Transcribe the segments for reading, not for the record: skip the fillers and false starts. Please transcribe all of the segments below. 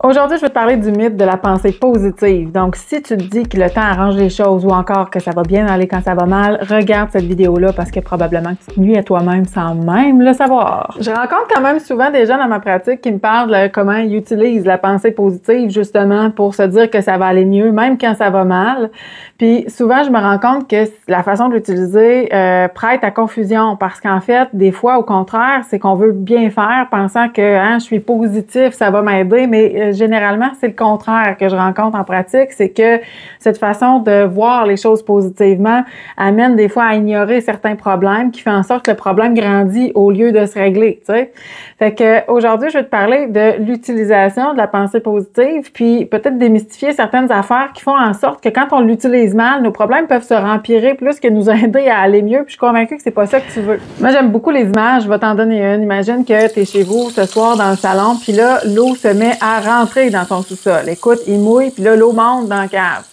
Aujourd'hui, je vais te parler du mythe de la pensée positive. Donc, si tu te dis que le temps arrange les choses ou encore que ça va bien aller quand ça va mal, regarde cette vidéo-là parce que probablement que tu te nuis à toi-même sans même le savoir. Je rencontre quand même souvent des gens dans ma pratique qui me parlent de comment ils utilisent la pensée positive justement pour se dire que ça va aller mieux, même quand ça va mal. Puis souvent, je me rends compte que la façon de l'utiliser prête à confusion parce qu'en fait, des fois, au contraire, c'est qu'on veut bien faire pensant que je suis positif, ça va m'aider, mais généralement, c'est le contraire que je rencontre en pratique, c'est que cette façon de voir les choses positivement amène des fois à ignorer certains problèmes qui fait en sorte que le problème grandit au lieu de se régler, tu sais. Fait que aujourd'hui, je vais te parler de l'utilisation de la pensée positive, puis peut-être démystifier certaines affaires qui font en sorte que quand on l'utilise mal, nos problèmes peuvent se rempirer plus que nous aider à aller mieux, puis je suis convaincue que c'est pas ça que tu veux. Moi, j'aime beaucoup les images, je vais t'en donner une. Imagine que tu es chez vous ce soir dans le salon, puis là, l'eau se met à rentrer dans ton sous-sol. Écoute, il mouille, puis là, l'eau monte dans la cave.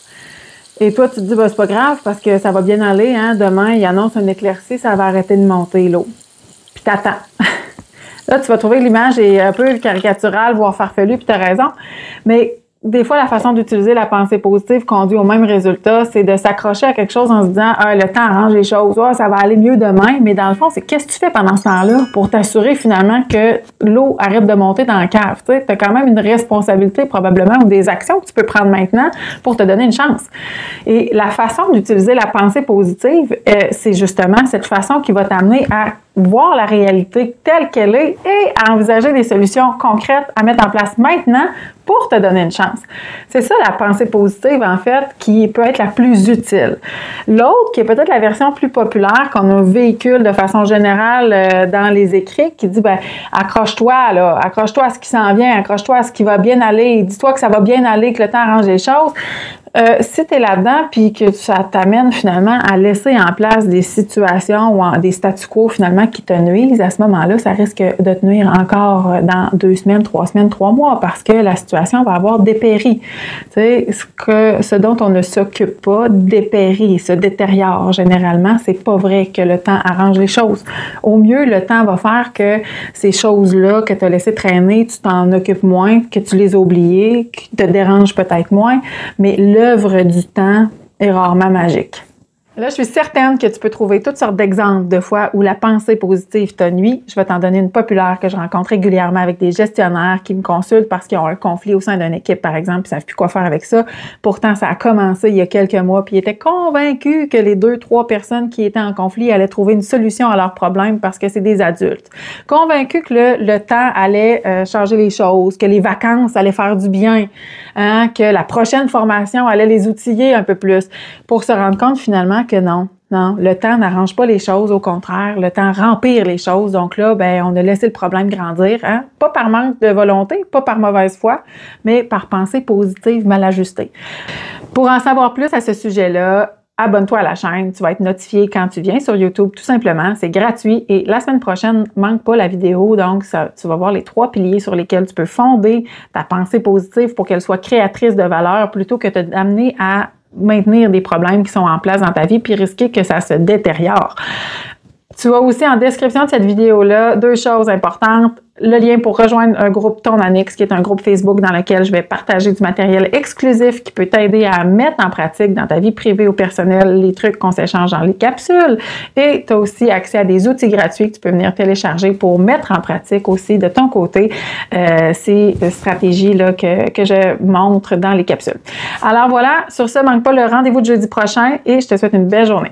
Et toi, tu te dis, c'est pas grave parce que ça va bien aller, hein. Demain, il annonce une éclaircie, ça va arrêter de monter l'eau. Puis t'attends. Là, tu vas trouver que l'image est un peu caricaturale, voire farfelue, puis t'as raison. Mais des fois, la façon d'utiliser la pensée positive conduit au même résultat, c'est de s'accrocher à quelque chose en se disant « le temps arrange les choses, ça va aller mieux demain », mais dans le fond, c'est qu'est-ce que tu fais pendant ce temps-là pour t'assurer finalement que l'eau arrête de monter dans la cave. Tu as quand même une responsabilité probablement ou des actions que tu peux prendre maintenant pour te donner une chance. Et la façon d'utiliser la pensée positive, c'est justement cette façon qui va t'amener à voir la réalité telle qu'elle est et à envisager des solutions concrètes à mettre en place maintenant pour te donner une chance. C'est ça la pensée positive, en fait, qui peut être la plus utile. L'autre, qui est peut-être la version plus populaire qu'on véhicule de façon générale dans les écrits, qui dit, accroche-toi, là, accroche-toi à ce qui s'en vient, accroche-toi à ce qui va bien aller, dis-toi que ça va bien aller, que le temps arrange les choses. Si tu es là-dedans puis que ça t'amène finalement à laisser en place des situations ou des statu quo finalement qui te nuisent, à ce moment-là, ça risque de te nuire encore dans 2 semaines, 3 semaines, 3 mois parce que la situation va avoir dépéri. Tu sais, ce dont on ne s'occupe pas dépérit, se détériore généralement. C'est pas vrai que le temps arrange les choses. Au mieux, le temps va faire que ces choses-là que tu as laissé traîner, tu t'en occupes moins, que tu les as oubliées, qui te dérangent peut-être moins, mais l'œuvre du temps est rarement magique. Là, je suis certaine que tu peux trouver toutes sortes d'exemples de fois où la pensée positive te nuit. Je vais t'en donner une populaire que je rencontre régulièrement avec des gestionnaires qui me consultent parce qu'ils ont un conflit au sein d'une équipe, par exemple, puis ils ne savent plus quoi faire avec ça. Pourtant, ça a commencé il y a quelques mois, puis ils étaient convaincus que les 2-3 personnes qui étaient en conflit allaient trouver une solution à leurs problèmes parce que c'est des adultes. Convaincus que le temps allait changer les choses, que les vacances allaient faire du bien, que la prochaine formation allait les outiller un peu plus, pour se rendre compte finalement que non, le temps n'arrange pas les choses, au contraire, le temps rempire les choses. Donc là, on a laissé le problème grandir, pas par manque de volonté, pas par mauvaise foi, mais par pensée positive mal ajustée. Pour en savoir plus à ce sujet-là, abonne-toi à la chaîne, tu vas être notifié quand tu viens sur YouTube, tout simplement, c'est gratuit et la semaine prochaine, manque pas la vidéo, donc tu vas voir les 3 piliers sur lesquels tu peux fonder ta pensée positive pour qu'elle soit créatrice de valeur plutôt que de t'amener à maintenir des problèmes qui sont en place dans ta vie puis risquer que ça se détériore. Tu as aussi en description de cette vidéo-là 2 choses importantes. Le lien pour rejoindre un groupe Ton Annexe, qui est un groupe Facebook dans lequel je vais partager du matériel exclusif qui peut t'aider à mettre en pratique dans ta vie privée ou personnelle les trucs qu'on s'échange dans les capsules. Et tu as aussi accès à des outils gratuits que tu peux venir télécharger pour mettre en pratique aussi de ton côté ces stratégies-là que je montre dans les capsules. Alors voilà, sur ce, manque pas le rendez-vous de jeudi prochain et je te souhaite une belle journée.